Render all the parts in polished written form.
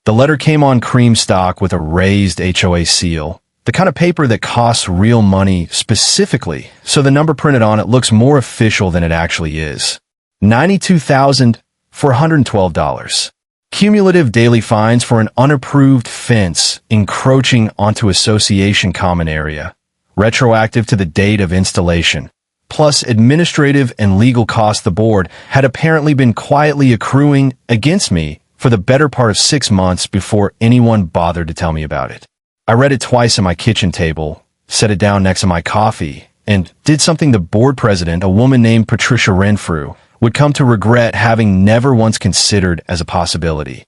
The letter came on cream stock with a raised HOA seal, the kind of paper that costs real money specifically, so the number printed on it looks more official than it actually is. $92,412. Cumulative daily fines for an unapproved fence encroaching onto association common area, retroactive to the date of installation, plus administrative and legal costs the board had apparently been quietly accruing against me for the better part of 6 months before anyone bothered to tell me about it. I read it twice at my kitchen table, set it down next to my coffee, and did something the board president, a woman named Patricia Renfrew, would come to regret having never once considered as a possibility.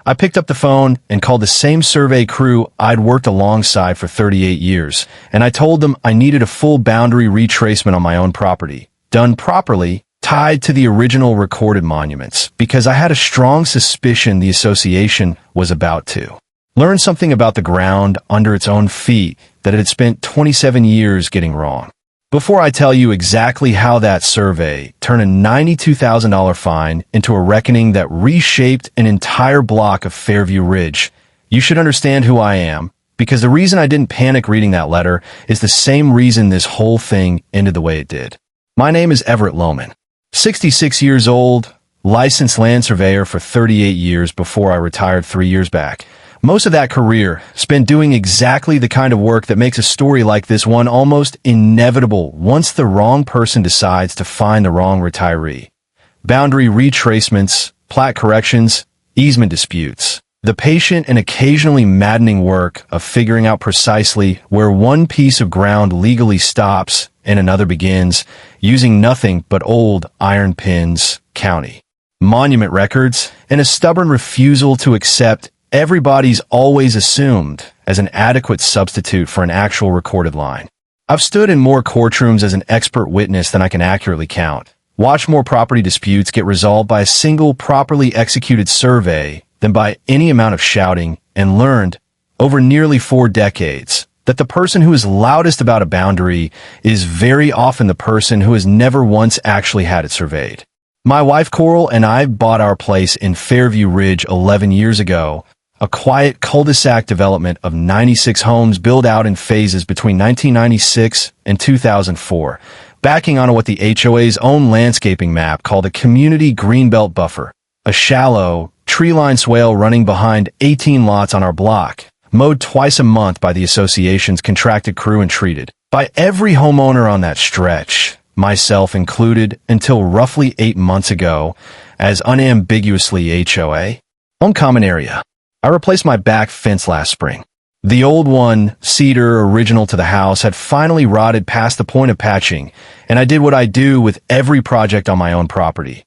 I picked up the phone and called the same survey crew I'd worked alongside for 38 years, and I told them I needed a full boundary retracement on my own property, done properly, tied to the original recorded monuments, because I had a strong suspicion the association was about to learn something about the ground under its own feet that it had spent 27 years getting wrong. Before I tell you exactly how that survey turned a $92,000 fine into a reckoning that reshaped an entire block of Fairview Ridge, you should understand who I am, because the reason I didn't panic reading that letter is the same reason this whole thing ended the way it did. My name is Everett Loman, 66 years old, licensed land surveyor for 38 years before I retired 3 years back. Most of that career spent doing exactly the kind of work that makes a story like this one almost inevitable once the wrong person decides to find the wrong retiree. Boundary retracements, plat corrections, easement disputes. The patient and occasionally maddening work of figuring out precisely where one piece of ground legally stops and another begins, using nothing but old iron pins, county monument records, and a stubborn refusal to accept everybody's always assumed as an adequate substitute for an actual recorded line. I've stood in more courtrooms as an expert witness than I can accurately count, watched more property disputes get resolved by a single properly executed survey than by any amount of shouting, and learned, over nearly 4 decades, that the person who is loudest about a boundary is very often the person who has never once actually had it surveyed. My wife Coral and I bought our place in Fairview Ridge 11 years ago, a quiet cul-de-sac development of 96 homes built out in phases between 1996 and 2004, backing onto what the HOA's own landscaping map called a community greenbelt buffer, a shallow, tree-lined swale running behind 18 lots on our block, mowed twice a month by the association's contracted crew and treated by every homeowner on that stretch, myself included, until roughly 8 months ago, as unambiguously HOA. On common area. I replaced my back fence last spring. The old one, cedar original to the house, had finally rotted past the point of patching, and I did what I do with every project on my own property.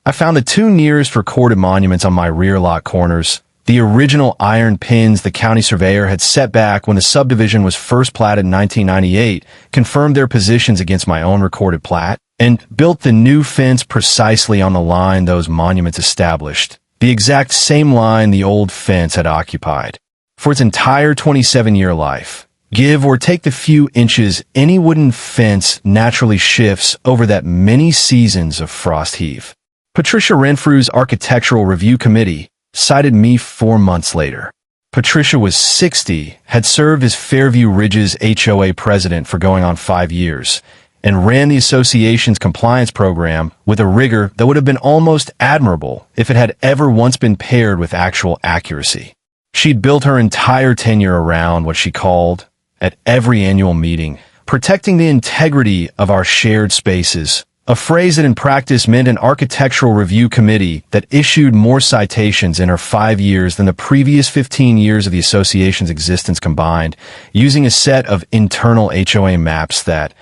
I found the 2 nearest recorded monuments on my rear lot corners, the original iron pins the county surveyor had set back when the subdivision was first platted in 1998, confirmed their positions against my own recorded plat, and built the new fence precisely on the line those monuments established, the exact same line the old fence had occupied for its entire 27-year life. Give or take the few inches any wooden fence naturally shifts over that many seasons of frost heave. Patricia Renfrew's Architectural Review Committee cited me 4 months later. Patricia was 60, had served as Fairview Ridge's HOA president for going on 5 years, and ran the association's compliance program with a rigor that would have been almost admirable if it had ever once been paired with actual accuracy. She'd built her entire tenure around what she called, at every annual meeting, protecting the integrity of our shared spaces, a phrase that in practice meant an architectural review committee that issued more citations in her 5 years than the previous 15 years of the association's existence combined, using a set of internal HOA maps that,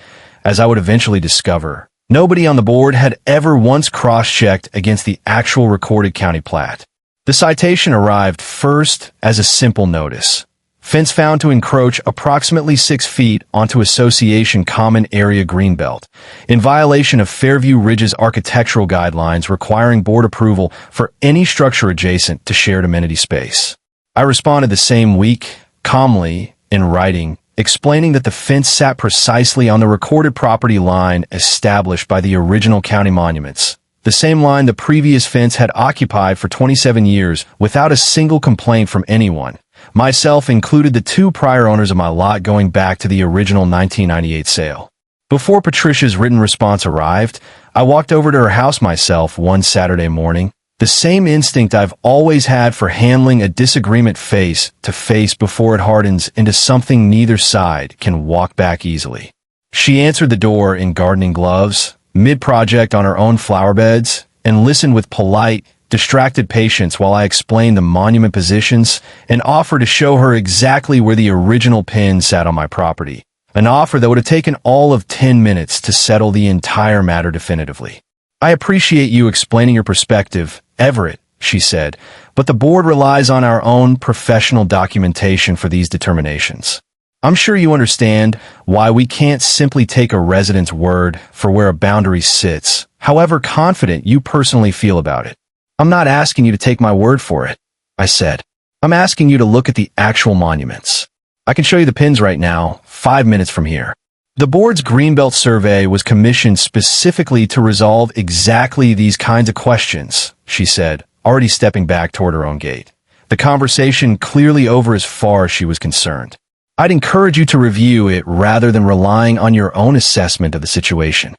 as I would eventually discover, nobody on the board had ever once cross-checked against the actual recorded county plat. The citation arrived first as a simple notice. Fence found to encroach approximately 6 feet onto association common area greenbelt, in violation of Fairview Ridge's architectural guidelines requiring board approval for any structure adjacent to shared amenity space. I responded the same week, calmly, in writing, explaining that the fence sat precisely on the recorded property line established by the original county monuments, the same line the previous fence had occupied for 27 years without a single complaint from anyone, myself included, the two prior owners of my lot going back to the original 1998 sale. Before Patricia's written response arrived, I walked over to her house myself one Saturday morning, the same instinct I've always had for handling a disagreement face to face before it hardens into something neither side can walk back easily. She answered the door in gardening gloves, mid-project on her own flower beds, and listened with polite, distracted patience while I explained the monument positions and offered to show her exactly where the original pin sat on my property, an offer that would have taken all of 10 minutes to settle the entire matter definitively. "I appreciate you explaining your perspective, Everett," she said, "but the board relies on our own professional documentation for these determinations. I'm sure you understand why we can't simply take a resident's word for where a boundary sits, however confident you personally feel about it." "I'm not asking you to take my word for it," I said. "I'm asking you to look at the actual monuments. I can show you the pins right now, 5 minutes from here." The board's Greenbelt survey was commissioned specifically to resolve exactly these kinds of questions, she said, already stepping back toward her own gate, the conversation clearly over as far as she was concerned. "I'd encourage you to review it rather than relying on your own assessment of the situation."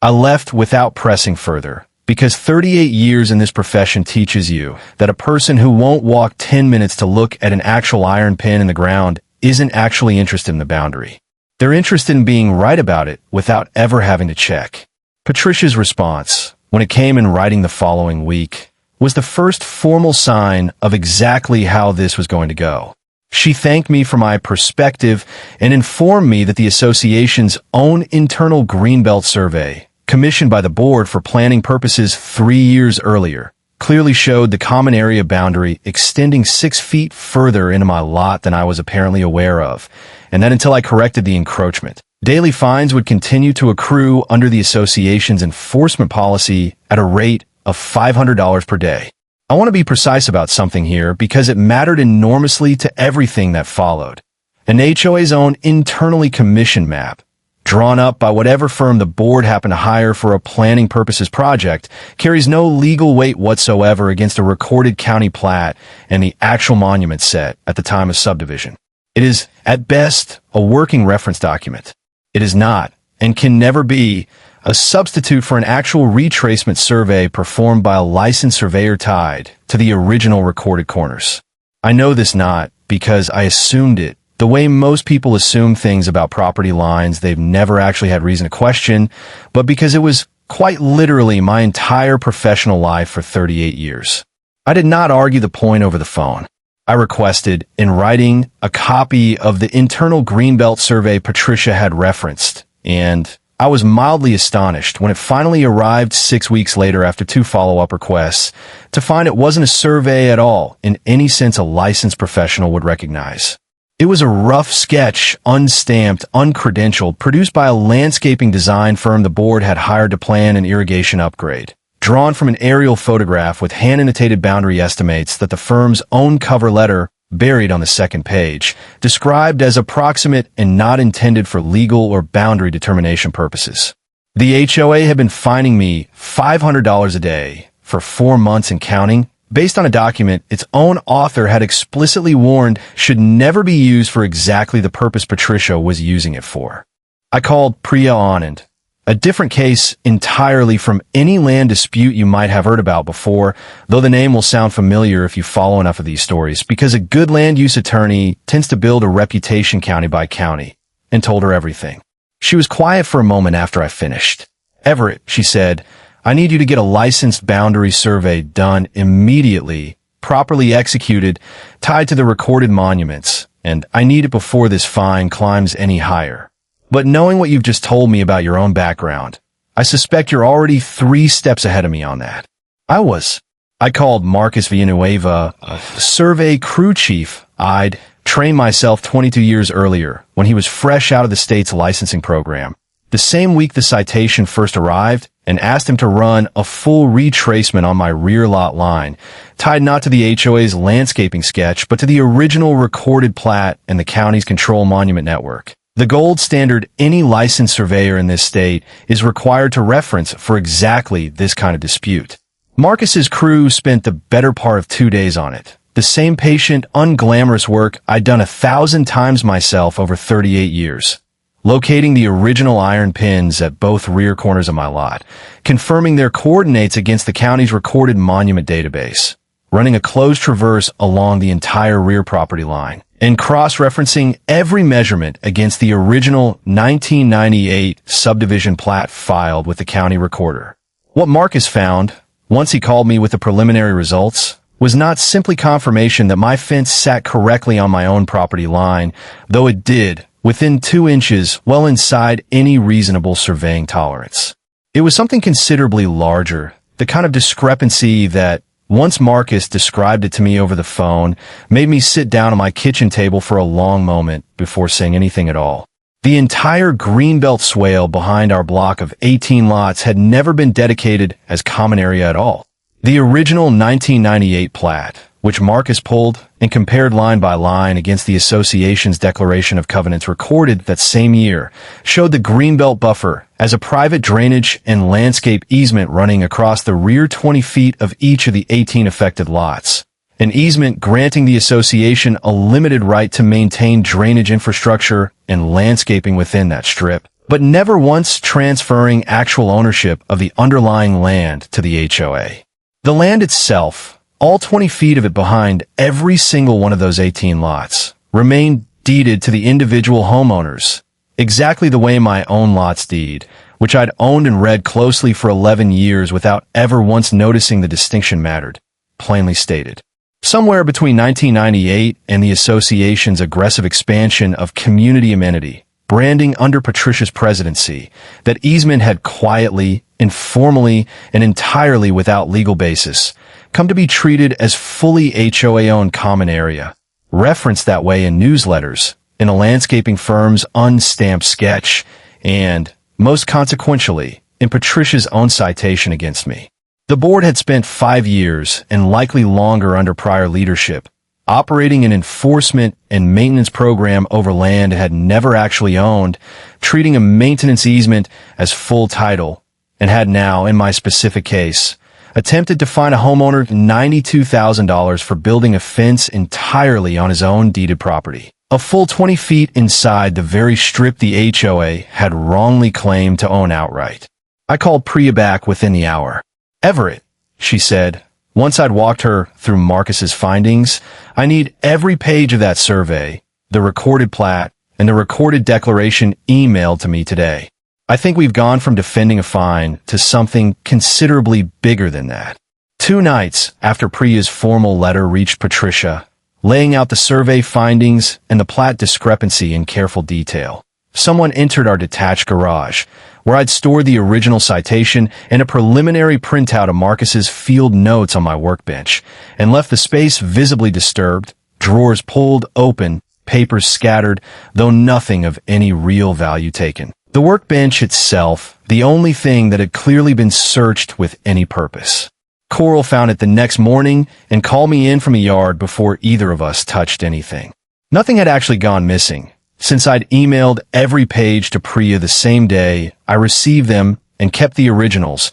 I left without pressing further, because 38 years in this profession teaches you that a person who won't walk 10 minutes to look at an actual iron pin in the ground isn't actually interested in the boundary. They're interested in being right about it without ever having to check. Patricia's response, when it came in writing the following week, was the first formal sign of exactly how this was going to go. She thanked me for my perspective and informed me that the association's own internal Greenbelt survey, commissioned by the board for planning purposes 3 years earlier, clearly showed the common area boundary extending 6 feet further into my lot than I was apparently aware of, and that until I corrected the encroachment, daily fines would continue to accrue under the association's enforcement policy at a rate of $500 per day. I want to be precise about something here because it mattered enormously to everything that followed. An HOA's own internally commissioned map, drawn up by whatever firm the board happened to hire for a planning purposes project, carries no legal weight whatsoever against a recorded county plat and the actual monument set at the time of subdivision. It is, at best, a working reference document. It is not, and can never be, a substitute for an actual retracement survey performed by a licensed surveyor tied to the original recorded corners. I know this not because I assumed it, the way most people assume things about property lines they've never actually had reason to question, but because it was quite literally my entire professional life for 38 years. I did not argue the point over the phone. I requested, in writing, a copy of the internal Greenbelt survey Patricia had referenced, and I was mildly astonished when it finally arrived 6 weeks later after 2 follow-up requests to find it wasn't a survey at all in any sense a licensed professional would recognize. It was a rough sketch, unstamped, uncredentialed, produced by a landscaping design firm the board had hired to plan an irrigation upgrade, drawn from an aerial photograph with hand-annotated boundary estimates that the firm's own cover letter, buried on the second page, described as approximate and not intended for legal or boundary determination purposes. The HOA had been fining me $500 a day for 4 months and counting, based on a document its own author had explicitly warned should never be used for exactly the purpose Patricia was using it for. I called Priya Anand, a different case entirely from any land dispute you might have heard about before, though the name will sound familiar if you follow enough of these stories, because a good land use attorney tends to build a reputation county by county, and told her everything. She was quiet for a moment after I finished. "Everett," she said, "I need you to get a licensed boundary survey done immediately, properly executed, tied to the recorded monuments, and I need it before this fine climbs any higher. But knowing what you've just told me about your own background, I suspect you're already 3 steps ahead of me on that." I called Marcus Villanueva, a survey crew chief I'd trained myself 22 years earlier when he was fresh out of the state's licensing program, the same week the citation first arrived, and asked him to run a full retracement on my rear lot line, tied not to the HOA's landscaping sketch, but to the original recorded plat and the county's control monument network. The gold standard any licensed surveyor in this state is required to reference for exactly this kind of dispute. Marcus's crew spent the better part of 2 days on it. The same patient, unglamorous work I'd done 1,000 times myself over 38 years. Locating the original iron pins at both rear corners of my lot, confirming their coordinates against the county's recorded monument database, running a closed traverse along the entire rear property line, and cross-referencing every measurement against the original 1998 subdivision plat filed with the county recorder. What Marcus found, once he called me with the preliminary results, was not simply confirmation that my fence sat correctly on my own property line, though it did, within 2 inches, well inside any reasonable surveying tolerance. It was something considerably larger, the kind of discrepancy that, once Marcus described it to me over the phone, made me sit down at my kitchen table for a long moment before saying anything at all. The entire greenbelt swale behind our block of 18 lots had never been dedicated as common area at all. The original 1998 plat, which Marcus pulled and compared line by line against the association's declaration of covenants recorded that same year, showed the greenbelt buffer as a private drainage and landscape easement running across the rear 20 feet of each of the 18 affected lots. An easement granting the association a limited right to maintain drainage infrastructure and landscaping within that strip, but never once transferring actual ownership of the underlying land to the HOA. The land itself, all 20 feet of it behind every single one of those 18 lots, remained deeded to the individual homeowners, exactly the way my own lot's deed, which I'd owned and read closely for 11 years without ever once noticing the distinction mattered, plainly stated. Somewhere between 1998 and the association's aggressive expansion of community amenity, branding under Patricia's presidency, that easement had quietly, informally, and entirely without legal basis, come to be treated as fully HOA-owned common area, referenced that way in newsletters, in a landscaping firm's unstamped sketch, and, most consequentially, in Patricia's own citation against me. The board had spent 5 years, and likely longer under prior leadership, operating an enforcement and maintenance program over land it had never actually owned, treating a maintenance easement as full title, and had now, in my specific case, attempted to fine a homeowner $92,000 for building a fence entirely on his own deeded property, a full 20 feet inside the very strip the HOA had wrongly claimed to own outright. I called Priya back within the hour. "Everett," she said, once I'd walked her through Marcus's findings, "I need every page of that survey, the recorded plat, and the recorded declaration emailed to me today. I think we've gone from defending a fine to something considerably bigger than that." 2 nights after Priya's formal letter reached Patricia, laying out the survey findings and the plat discrepancy in careful detail, someone entered our detached garage, where I'd stored the original citation and a preliminary printout of Marcus's field notes on my workbench, and left the space visibly disturbed, drawers pulled open, papers scattered, though nothing of any real value taken. The workbench itself, the only thing that had clearly been searched with any purpose. Coral found it the next morning and called me in from a yard before either of us touched anything. Nothing had actually gone missing. Since I'd emailed every page to Priya the same day, I received them and kept the originals,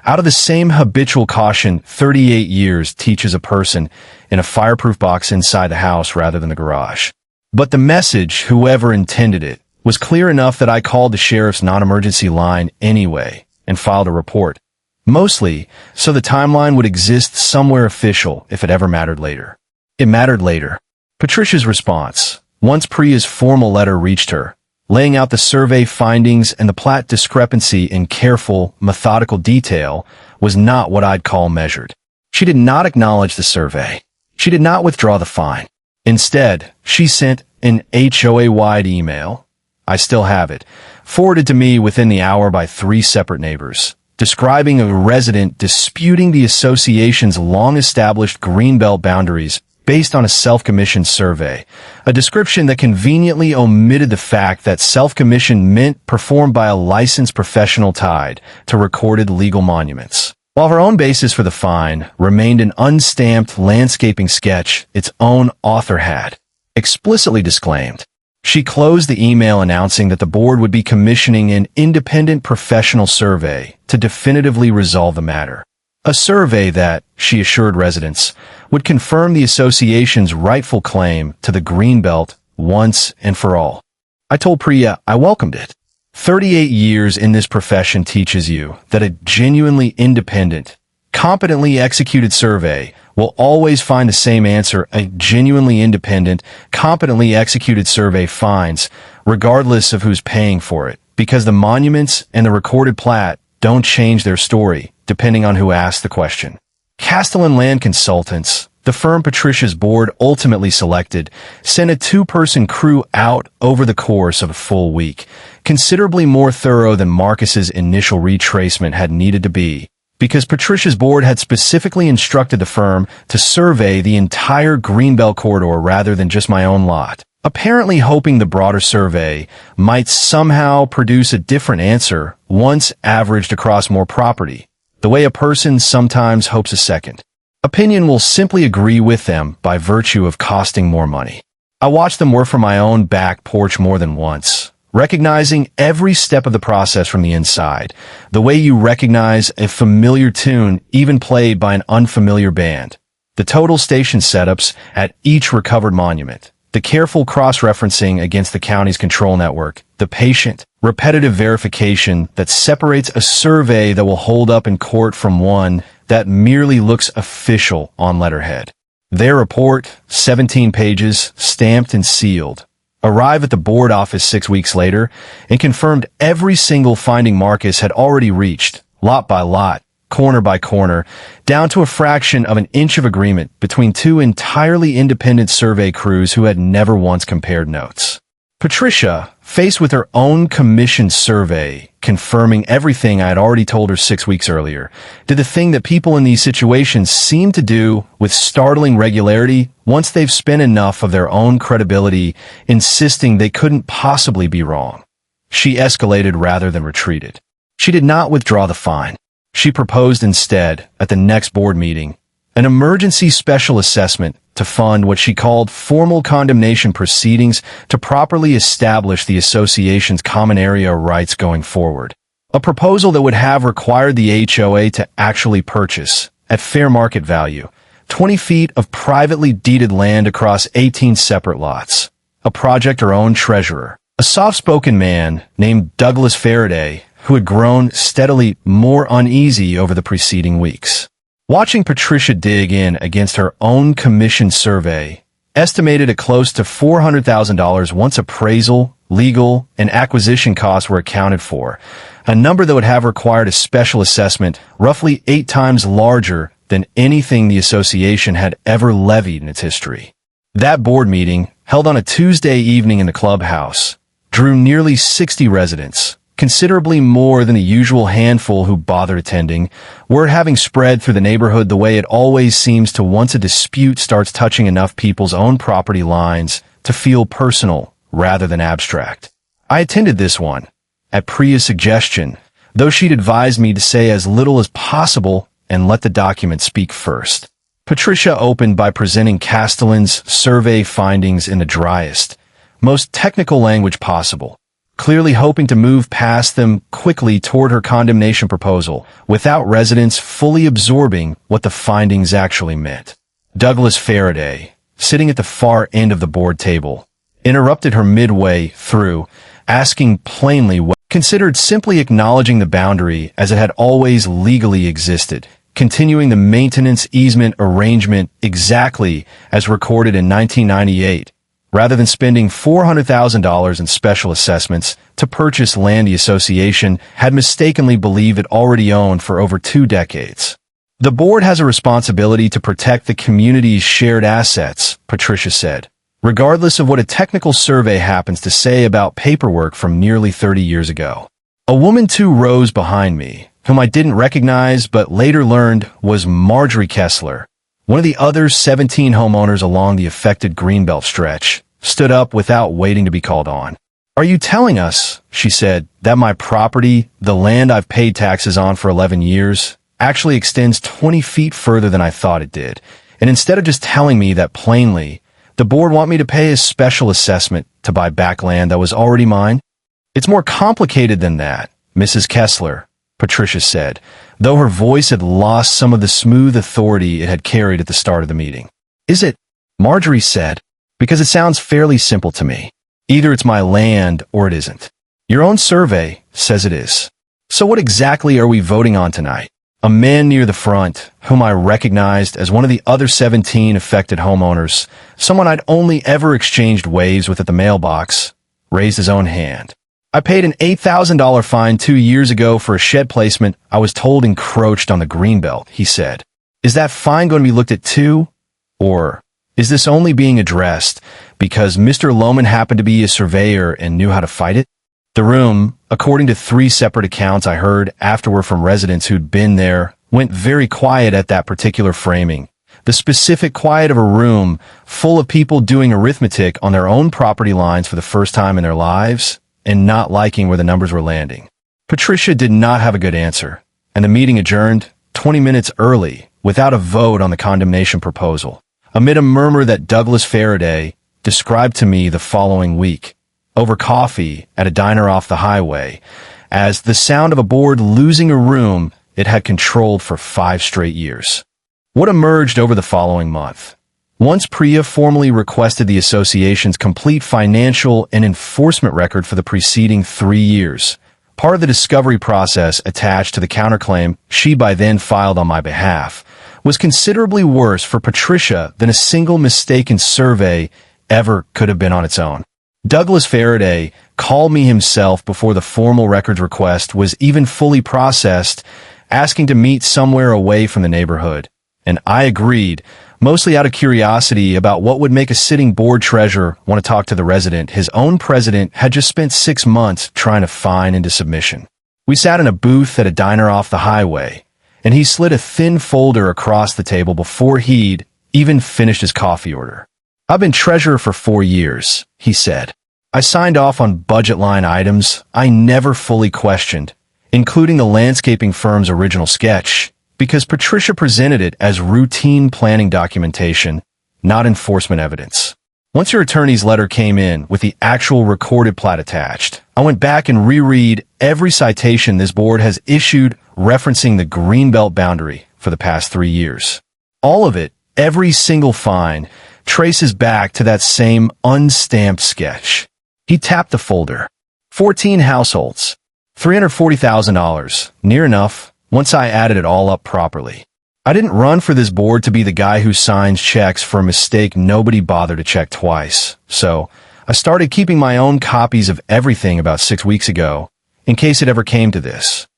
out of the same habitual caution 38 years teaches a person, in a fireproof box inside the house rather than the garage. But the message, whoever intended it, was clear enough that I called the sheriff's non-emergency line anyway and filed a report, mostly so the timeline would exist somewhere official if it ever mattered later. It mattered later. Patricia's response, once Priya's formal letter reached her, laying out the survey findings and the plat discrepancy in careful, methodical detail, was not what I'd call measured. She did not acknowledge the survey. She did not withdraw the fine. Instead, she sent an HOA-wide email, I still have it, forwarded to me within the hour by 3 separate neighbors, describing a resident disputing the association's long-established greenbelt boundaries based on a self-commissioned survey, a description that conveniently omitted the fact that self-commission meant performed by a licensed professional tied to recorded legal monuments. While her own basis for the fine remained an unstamped landscaping sketch its own author had explicitly disclaimed. She closed the email announcing that the board would be commissioning an independent professional survey to definitively resolve the matter. A survey that, she assured residents, would confirm the association's rightful claim to the Greenbelt once and for all. I told Priya I welcomed it. 38 years in this profession teaches you that a genuinely independent, competently executed survey will always find the same answer a genuinely independent, competently executed survey finds, regardless of who's paying for it, because the monuments and the recorded plat don't change their story, depending on who asks the question. Castellan Land Consultants, the firm Patricia's board ultimately selected, sent a 2-person crew out over the course of a full week, considerably more thorough than Marcus's initial retracement had needed to be, because Patricia's board had specifically instructed the firm to survey the entire Greenbelt corridor rather than just my own lot, apparently hoping the broader survey might somehow produce a different answer once averaged across more property, the way a person sometimes hopes a second opinion will simply agree with them by virtue of costing more money. I watched them work from my own back porch more than once, recognizing every step of the process from the inside, the way you recognize a familiar tune even played by an unfamiliar band, the total station setups at each recovered monument, the careful cross-referencing against the county's control network, the patient, repetitive verification that separates a survey that will hold up in court from one that merely looks official on letterhead. Their report, 17 pages, stamped and sealed, arrived at the board office 6 weeks later and confirmed every single finding Marcus had already reached, lot by lot, corner by corner, down to a fraction of an inch of agreement between 2 entirely independent survey crews who had never once compared notes. Patricia, faced with her own commissioned survey, confirming everything I had already told her 6 weeks earlier, did the thing that people in these situations seem to do with startling regularity once they've spent enough of their own credibility insisting they couldn't possibly be wrong. She escalated rather than retreated. She did not withdraw the fine. She proposed instead, at the next board meeting, an emergency special assessment to fund what she called formal condemnation proceedings to properly establish the association's common area rights going forward. A proposal that would have required the HOA to actually purchase, at fair market value, 20 feet of privately deeded land across 18 separate lots. A project her own treasurer, a soft-spoken man named Douglas Faraday, who had grown steadily more uneasy over the preceding weeks. Watching Patricia dig in against her own commissioned survey, estimated at close to $400,000 once appraisal, legal, and acquisition costs were accounted for, a number that would have required a special assessment roughly 8 times larger than anything the association had ever levied in its history. That board meeting, held on a Tuesday evening in the clubhouse, drew nearly 60 residents, considerably more than the usual handful who bothered attending, word having spread through the neighborhood the way it always seems to once a dispute starts touching enough people's own property lines to feel personal rather than abstract. I attended this one, at Priya's suggestion, though she'd advised me to say as little as possible and let the document speak first. Patricia opened by presenting Castellan's survey findings in the driest, most technical language possible, clearly hoping to move past them quickly toward her condemnation proposal without residents fully absorbing what the findings actually meant. Douglas Faraday, sitting at the far end of the board table, interrupted her midway through, asking plainly what considered simply acknowledging the boundary as it had always legally existed, continuing the maintenance easement arrangement exactly as recorded in 1998, rather than spending $400,000 in special assessments to purchase land the association had mistakenly believed it already owned for over 2 decades. The board has a responsibility to protect the community's shared assets, Patricia said, regardless of what a technical survey happens to say about paperwork from nearly 30 years ago. A woman 2 rows behind me, whom I didn't recognize but later learned was Marjorie Kessler, one of the other 17 homeowners along the affected Greenbelt stretch, stood up without waiting to be called on. "Are you telling us," she said, "that my property, the land I've paid taxes on for 11 years, actually extends 20 feet further than I thought it did? And instead of just telling me that plainly, the The board want me to pay a special assessment to buy back land that was already mine? It's more complicated than that, Mrs. Kessler, Patricia said, though her voice had lost some of the smooth authority it had carried at the start of the meeting. Is it? Marjorie said, because it sounds fairly simple to me. Either it's my land or it isn't. Your own survey says it is. So what exactly are we voting on tonight? A man near the front, whom I recognized as one of the other 17 affected homeowners, someone I'd only ever exchanged waves with at the mailbox, raised his own hand. I paid an $8,000 fine 2 years ago for a shed placement I was told encroached on the greenbelt, he said. Is that fine going to be looked at too? Or is this only being addressed because Mr. Loman happened to be a surveyor and knew how to fight it? The room, according to 3 separate accounts I heard afterward from residents who'd been there, went very quiet at that particular framing. The specific quiet of a room full of people doing arithmetic on their own property lines for the first time in their lives and not liking where the numbers were landing. Patricia did not have a good answer, and the meeting adjourned 20 minutes early without a vote on the condemnation proposal, amid a murmur that Douglas Faraday described to me the following week, over coffee at a diner off the highway, as the sound of a board losing a room it had controlled for 5 straight years. What emerged over the following month? Once Priya formally requested the association's complete financial and enforcement record for the preceding 3 years, part of the discovery process attached to the counterclaim she by then filed on my behalf was considerably worse for Patricia than a single mistaken survey ever could have been on its own. Douglas Faraday called me himself before the formal records request was even fully processed, asking to meet somewhere away from the neighborhood. And I agreed, mostly out of curiosity about what would make a sitting board treasurer want to talk to the resident his own president had just spent 6 months trying to fine into submission. We sat in a booth at a diner off the highway, and he slid a thin folder across the table before he'd even finished his coffee order. I've been treasurer for 4 years, he said. I signed off on budget line items I never fully questioned, including the landscaping firm's original sketch, because Patricia presented it as routine planning documentation, not enforcement evidence. Once your attorney's letter came in with the actual recorded plat attached, I went back and reread every citation this board has issued referencing the greenbelt boundary for the past 3 years. All of it, every single fine, traces back to that same unstamped sketch. He tapped the folder. 14 households. $340,000. Near enough, once I added it all up properly. I didn't run for this board to be the guy who signs checks for a mistake nobody bothered to check twice. So, I started keeping my own copies of everything about 6 weeks ago, in case it ever came to this.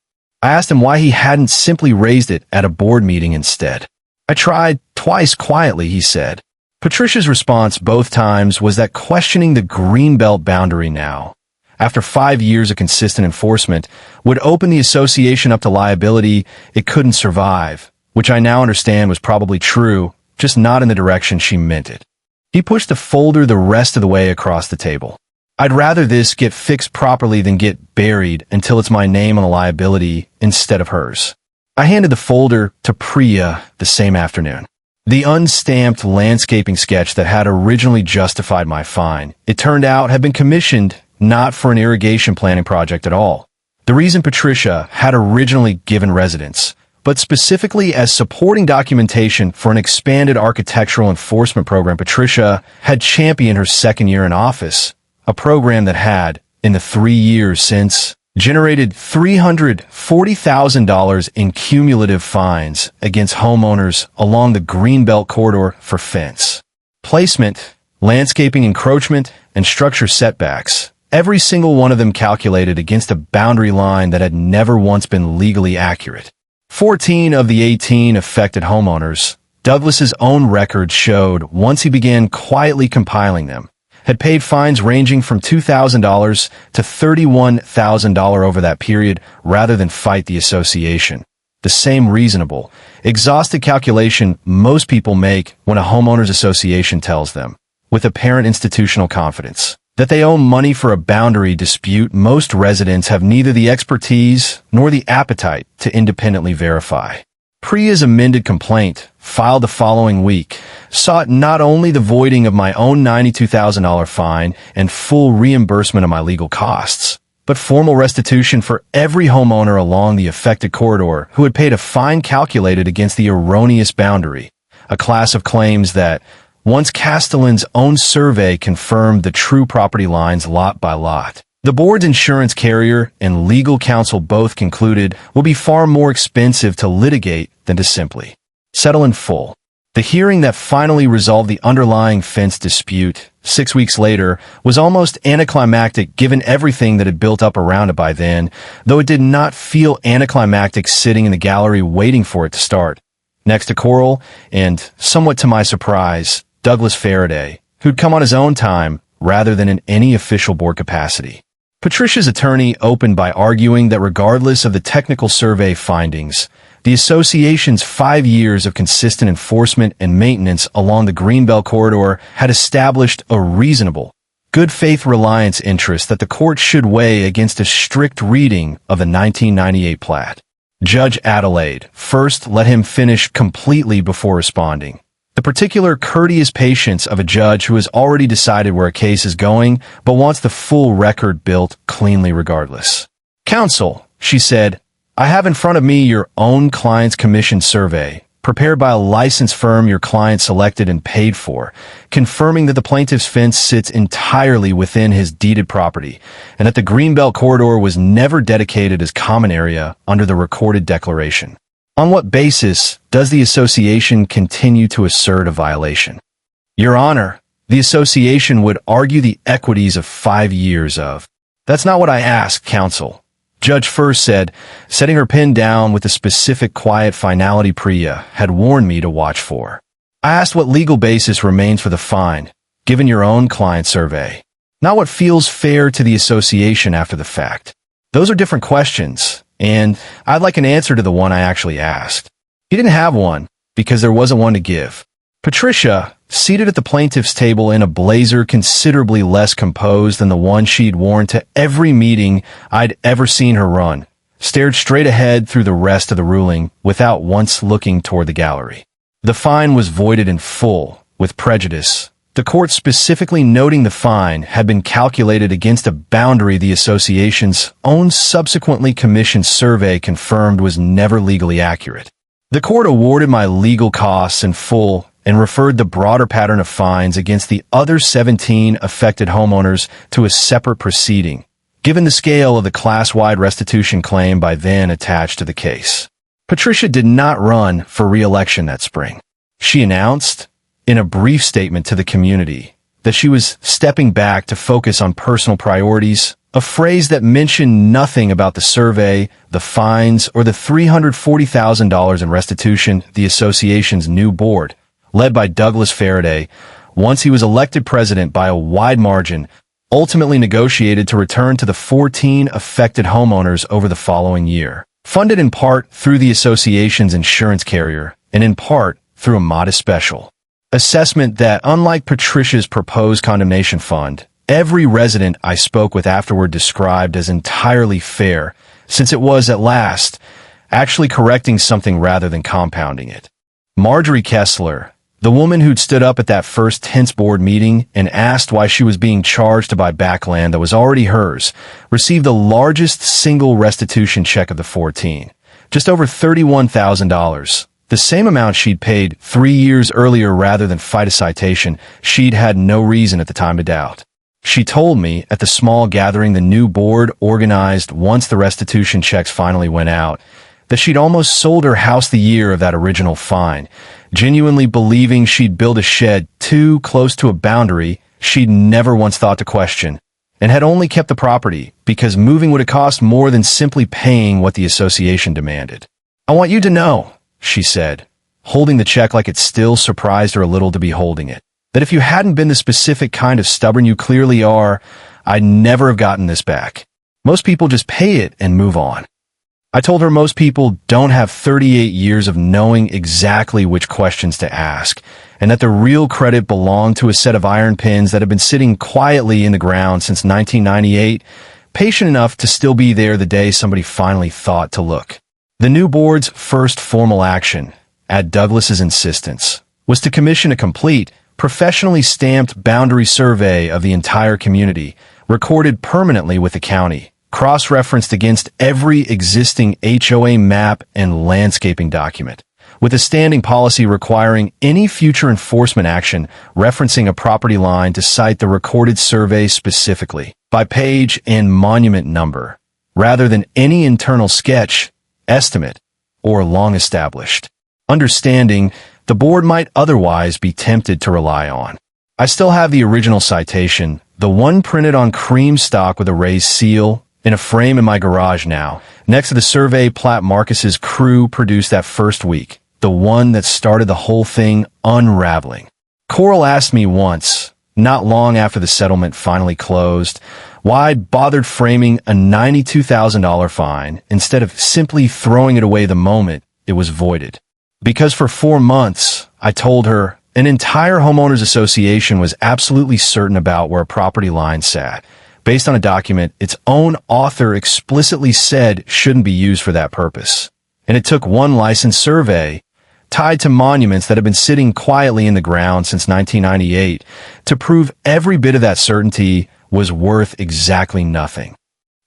I asked him why he hadn't simply raised it at a board meeting instead. I tried twice quietly, he said. Patricia's response both times was that questioning the greenbelt boundary now, after 5 years of consistent enforcement, would open the association up to liability it couldn't survive, which I now understand was probably true, just not in the direction she meant it. He pushed the folder the rest of the way across the table. I'd rather this get fixed properly than get buried until it's my name on the liability instead of hers. I handed the folder to Priya the same afternoon. The unstamped landscaping sketch that had originally justified my fine, it turned out, had been commissioned not for an irrigation planning project at all. The reason Patricia had originally given residents, but specifically as supporting documentation for an expanded architectural enforcement program Patricia had championed her 2nd year in office, a program that had, in the 3 years since, generated $340,000 in cumulative fines against homeowners along the Greenbelt corridor for fence placement, landscaping encroachment, and structure setbacks, every single one of them calculated against a boundary line that had never once been legally accurate. 14 of the 18 affected homeowners, Douglas's own records showed once he began quietly compiling them, had paid fines ranging from $2,000 to $31,000 over that period rather than fight the association. The same reasonable, exhausted calculation most people make when a homeowners association tells them, with apparent institutional confidence, that they owe money for a boundary dispute most residents have neither the expertise nor the appetite to independently verify. Priya's amended complaint, filed the following week, sought not only the voiding of my own $92,000 fine and full reimbursement of my legal costs, but formal restitution for every homeowner along the affected corridor who had paid a fine calculated against the erroneous boundary, a class of claims that, once Castellan's own survey confirmed the true property lines lot by lot, the board's insurance carrier and legal counsel both concluded will be far more expensive to litigate than to simply settle in full. The hearing that finally resolved the underlying fence dispute 6 weeks later was almost anticlimactic given everything that had built up around it by then, though it did not feel anticlimactic sitting in the gallery waiting for it to start. Next to Coral, and somewhat to my surprise, Douglas Faraday, who'd come on his own time rather than in any official board capacity. Patricia's attorney opened by arguing that regardless of the technical survey findings, the association's 5 years of consistent enforcement and maintenance along the Greenbelt corridor had established a reasonable, good-faith reliance interest that the court should weigh against a strict reading of the 1998 plat. Judge Adelaide first let him finish completely before responding. The particular courteous patience of a judge who has already decided where a case is going, but wants the full record built cleanly regardless. Counsel, she said, I have in front of me your own client's commission survey, prepared by a licensed firm your client selected and paid for, confirming that the plaintiff's fence sits entirely within his deeded property, and that the Greenbelt corridor was never dedicated as common area under the recorded declaration. On what basis does the association continue to assert a violation? Your Honor, the association would argue the equities of 5 years of. That's not what I asked, counsel. Judge first said, setting her pen down with the specific quiet finality Priya had warned me to watch for. I asked what legal basis remains for the fine, given your own client survey. Not what feels fair to the association after the fact. Those are different questions. And I'd like an answer to the one I actually asked. He didn't have one, because there wasn't one to give. Patricia, seated at the plaintiff's table in a blazer considerably less composed than the one she'd worn to every meeting I'd ever seen her run, stared straight ahead through the rest of the ruling without once looking toward the gallery. The fine was voided in full, with prejudice. The court specifically noting the fine had been calculated against a boundary the association's own subsequently commissioned survey confirmed was never legally accurate. The court awarded my legal costs in full and referred the broader pattern of fines against the other 17 affected homeowners to a separate proceeding, given the scale of the class-wide restitution claim by then attached to the case. Patricia did not run for re-election that spring. She announced, in a brief statement to the community, that she was stepping back to focus on personal priorities, a phrase that mentioned nothing about the survey, the fines, or the $340,000 in restitution the association's new board, led by Douglas Faraday, once he was elected president by a wide margin, ultimately negotiated to return to the 14 affected homeowners over the following year, funded in part through the association's insurance carrier and in part through a modest special assessment that, unlike Patricia's proposed condemnation fund, every resident I spoke with afterward described as entirely fair, since it was, at last, actually correcting something rather than compounding it. Marjorie Kessler, the woman who'd stood up at that first tense board meeting and asked why she was being charged to buy back land that was already hers, received the largest single restitution check of the 14, just over $31,000. The same amount she'd paid 3 years earlier rather than fight a citation she'd had no reason at the time to doubt. She told me at the small gathering the new board organized once the restitution checks finally went out that she'd almost sold her house the year of that original fine, genuinely believing she'd built a shed too close to a boundary she'd never once thought to question, and had only kept the property because moving would have cost more than simply paying what the association demanded. I want you to know, she said, holding the check like it still surprised her a little to be holding it, that if you hadn't been the specific kind of stubborn you clearly are, I'd never have gotten this back. Most people just pay it and move on. I told her most people don't have 38 years of knowing exactly which questions to ask, and that the real credit belonged to a set of iron pins that had been sitting quietly in the ground since 1998, patient enough to still be there the day somebody finally thought to look. The new board's first formal action, at Douglas's insistence, was to commission a complete, professionally stamped boundary survey of the entire community, recorded permanently with the county, cross-referenced against every existing HOA map and landscaping document, with a standing policy requiring any future enforcement action referencing a property line to cite the recorded survey specifically, by page and monument number, rather than any internal sketch, estimate, or long-established understanding the board might otherwise be tempted to rely on. I still have the original citation, the one printed on cream stock with a raised seal, in a frame in my garage now, next to the survey plat Marcus's crew produced that first week, the one that started the whole thing unraveling. Coral asked me once, not long after the settlement finally closed, why I'd bothered framing a $92,000 fine instead of simply throwing it away the moment it was voided. Because for 4 months, I told her, an entire homeowners association was absolutely certain about where a property line sat, based on a document its own author explicitly said shouldn't be used for that purpose. And it took one licensed survey, tied to monuments that have been sitting quietly in the ground since 1998, to prove every bit of that certainty was worth exactly nothing.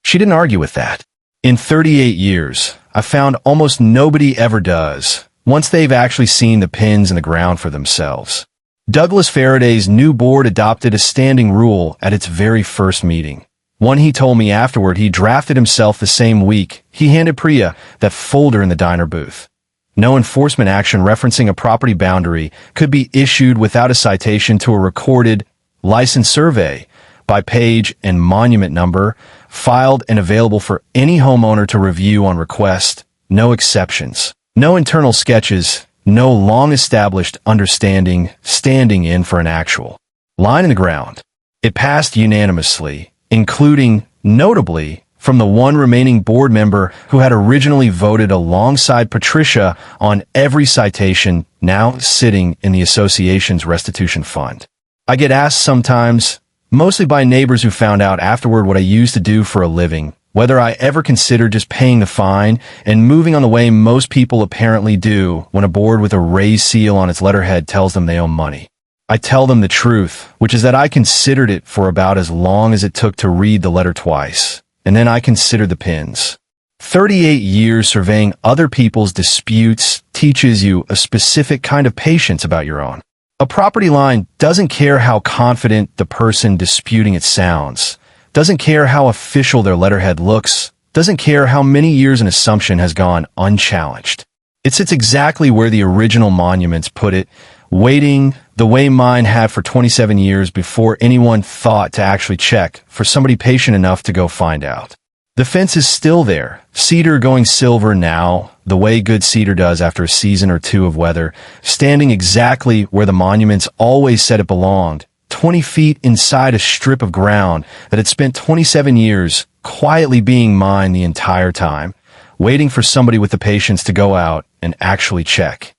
She didn't argue with that. In 38 years, I found almost nobody ever does, once they've actually seen the pins in the ground for themselves. Douglas Faraday's new board adopted a standing rule at its very first meeting. One he told me afterward he drafted himself the same week he handed Priya that folder in the diner booth. No enforcement action referencing a property boundary could be issued without a citation to a recorded, licensed survey by page and monument number, filed and available for any homeowner to review on request, no exceptions. No internal sketches, no long-established understanding standing in for an actual line in the ground. It passed unanimously, including, notably, from the one remaining board member who had originally voted alongside Patricia on every citation now sitting in the association's restitution fund. I get asked sometimes, mostly by neighbors who found out afterward what I used to do for a living, whether I ever considered just paying the fine and moving on the way most people apparently do when a board with a raised seal on its letterhead tells them they owe money. I tell them the truth, which is that I considered it for about as long as it took to read the letter twice, and then I considered the pins. 38 years surveying other people's disputes teaches you a specific kind of patience about your own. A property line doesn't care how confident the person disputing it sounds, doesn't care how official their letterhead looks, doesn't care how many years an assumption has gone unchallenged. It sits exactly where the original monuments put it, waiting the way mine had for 27 years before anyone thought to actually check for somebody patient enough to go find out. The fence is still there, cedar going silver now, the way good cedar does after a season or two of weather, standing exactly where the monuments always said it belonged, 20 feet inside a strip of ground that had spent 27 years quietly being mine the entire time, waiting for somebody with the patience to go out and actually check.